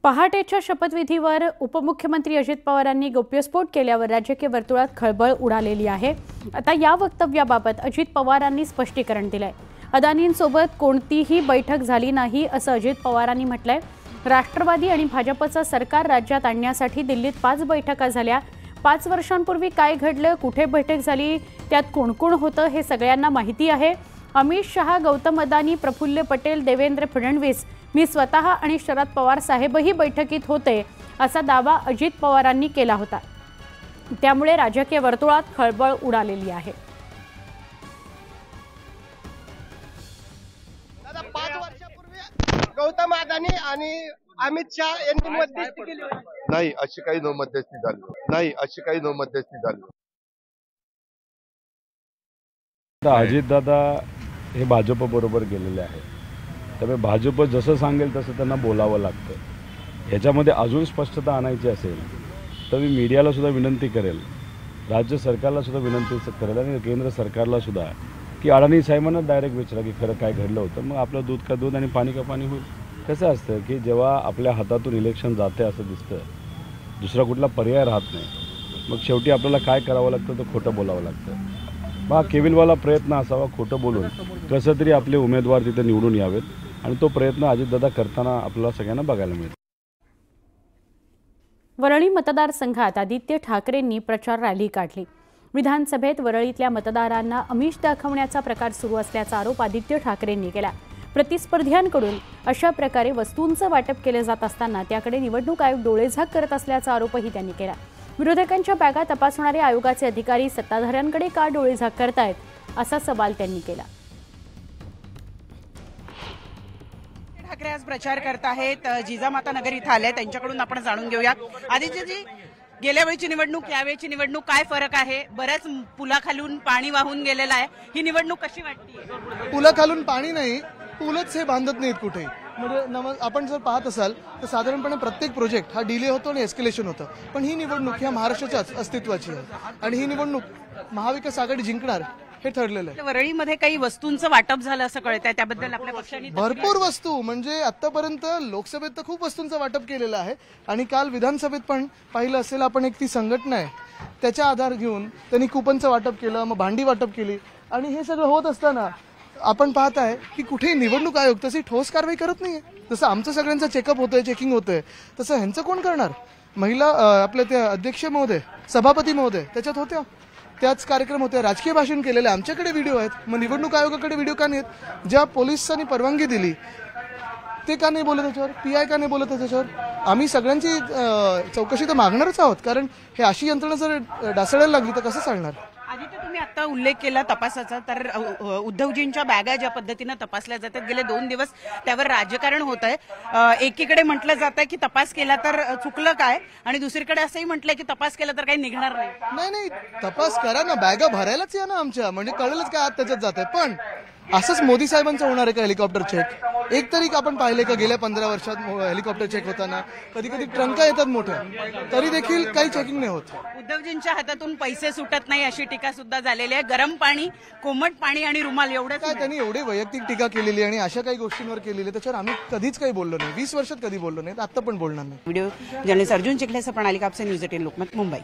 पहाटेच्या शपथविधीवर उपमुख्यमंत्री अजित पवारांनी गौप्यस्फोट केल्यावर राजकीय वर्तुळात खळबळ उडालेली आहे। आता या वक्तव्याबाबत अजित पवारांनी स्पष्टीकरण दिलंय। अदानींसोबत कोणतीही बैठक झाली नाही असं अजित पवारांनी म्हटलंय। राष्ट्रवादी आणि भाजपचं सरकार राज्यात आणण्यासाठी दिल्लीत 5 बैठका झाल्या। 5 वर्षांपूर्वी काय घडलं, कुठे बैठक झाली, त्यात कोण कोण होतं हे सगळ्यांना माहिती आहे। अमित शहा, गौतम अदानी, प्रफुल्ल पटेल, देवेंद्र फडणवीस, मी स्वतः आणि शरद पवार साहेबही बैठकीत होते असा दावा अजित पवारांनी केला होता। त्यामुळे राजकीय वर्तुळात खळबळ उडालेली आहे। 5 वर्षापूर्वी गौतम अदानी आणि अमित शहा यांनी मध्यस्थी केली होती। नाही, अशी काही नो मध्यस्थी झाली नाही, अशी काही नो मध्यस्थी झाली। अजितदादा हे भाजप बरोबर गेलेले आहे, त्यामुळे भाजप जसं सांगेल तसं त्यांना बोलावं लागतं। ह्याच्यामध्ये अजून स्पष्टता आणायची असेल तर मी मीडियाला सुद्धा विनंती करेल, राज्य सरकारला सुद्धा विनंती करेल आणि केंद्र सरकारला सुद्धा की अडाणी साहेबांना डायरेक्ट विचारा की खरं काय घडलं होतं। मग आपलं दूध का दूध आणि पाणी का पाणी होईल। कसं असतं की जेव्हा आपल्या हातातून इलेक्शन जाते असं दिसतं, दुसरा कुठला पर्याय राहत नाही, मग शेवटी आपल्याला काय करावं लागतं तर खोटं बोलावं लागतं। मग केविलवाला प्रयत्न असावा खोटं बोलून कसं तरी आपले उमेदवार तिथे निवडून यावेत आणि तो प्रयत्न अजितदादा करताना आपल्याला सगळ्यांना बघायला मिळतो। वरळी मतदारसंघात आदित्य ठाकरेंनी प्रचार रॅली काढली। विधानसभेत वरळीतल्या मतदारांना आमिष दाखवण्याचा प्रकार सुरू असल्याचा आरोप आदित्य ठाकरेंनी केला। प्रतिस्पर्ध्यांकडून अशा प्रकारे वस्तूंचं वाटप केले जात असताना त्याकडे निवडणूक आयोग डोळेझाक करत असल्याचा आरोपही त्यांनी केला। विरोधकांच्या बॅगा तपासणारे आयोगाचे अधिकारी सत्ताधाऱ्यांकडे का डोळेझाक करतायत असा सवाल त्यांनी केला। ठाकरे आज प्रचार करत आहेत, जिजामाता नगर इथं आले, त्यांच्याकडून आपण जाणून घेऊया। आदित्यजी, गेल्या वेळची निवडणूक यावेळची निवडणूक काय फरक आहे? बऱ्याच पुलाखालून पाणी वाहून गेलेलं आहे, ही निवडणूक कशी वाटते? पुलाखालून पाणी नाही, पूलच हे बांधत नाहीत कुठे। म्हणजे आपण जर पाहत असाल तर साधारणपणे प्रत्येक प्रोजेक्ट हा डिले होतो आणि एस्केलेशन होतं, पण ही निवडणूक ह्या महाराष्ट्राच्याच अस्तित्वाची आहे आणि ही निवडणूक महाविकास आघाडी जिंकणार हे ठरलेलं आहे। वरळीमध्ये काही वस्तूंचं वाटप झालं असं कळतंय, त्याबद्दल आपल्या पक्षाने भरपूर वस्तू, म्हणजे आतापर्यंत लोकसभेत तर खूप वस्तूंचं वाटप केलेलं आहे आणि काल विधानसभेत पण पाहिलं असेल आपण, एक ती संघटना आहे त्याचा आधार घेऊन त्यांनी कुपनचं वाटप केलं, मग भांडी वाटप केली आणि हे सगळं होत असताना आपण पाहत आहे की कुठे निवडणूक आयोग तशी ठोस कारवाई करत नाहीये। जसं आमचं सगळ्यांचं चेकअप होतंय, चेकिंग होतंय, तसं ह्यांचं कोण करणार? महिला आपल्या त्या अध्यक्ष महोदय, सभापती महोदय त्याच्यात होत्या, त्याच कार्यक्रम होते, राजकीय भाषण केलेले, आमच्याकडे व्हिडिओ आहेत। मग निवडणूक आयोगाकडे व्हिडिओ का नाहीत? ज्या पोलिसांनी परवानगी दिली ते का नाही बोलत त्याच्यावर? PI का नाही बोलत त्याच्यावर? आम्ही सगळ्यांची चौकशी तर मागणारच आहोत, कारण हे अशी यंत्रणा जर ढासळायला लागली तर कसं चालणार? आदित्य, तुम्ही आता उल्लेख केला तपासाचा, तर उद्धवजींच्या बॅगा ज्या पद्धतीनं तपासल्या जातात गेले 2 दिवस त्यावर राजकारण होत आहे। एकीकडे म्हटलं जात आहे की तपास केला तर चुकलं काय, आणि दुसरीकडे असंही म्हटलंय की तपास केला तर काही निघणार नाही। नाही, तपास करा ना, बॅगा भरायलाच या ना आमच्या, म्हणजे कळलंच काय आत त्याच्यात जात आहे। पण असंच मोदी साहेबांचं होणार आहे का हेलिकॉप्टर चेक? एक तरी आपण पाहिले का गेल्या 15 वर्षात हेलिकॉप्टर चेक होताना कधी कधी ट्रंका येतात मोठ्या, तरी देखील काही चेकिंग नाही होत। उद्धवजींच्या हातातून पैसे सुटत नाही अशी टीका सुद्धा झालेली आहे। गरम पाणी, कोमट पाणी आणि रुमाल एवढं काय त्यांनी एवढे वैयक्तिक टीका केलेली आणि अशा काही गोष्टींवर केलेली, त्याच्यावर आम्ही कधीच काही बोललो नाही, 20 वर्षात कधी बोललो नाही, आता पण बोलणार नाही। व्हिडिओ जर्नलिस्ट अर्जुन चिखले, प्रणाली कापसे, न्यूज 18 लोकमत, मुंबई।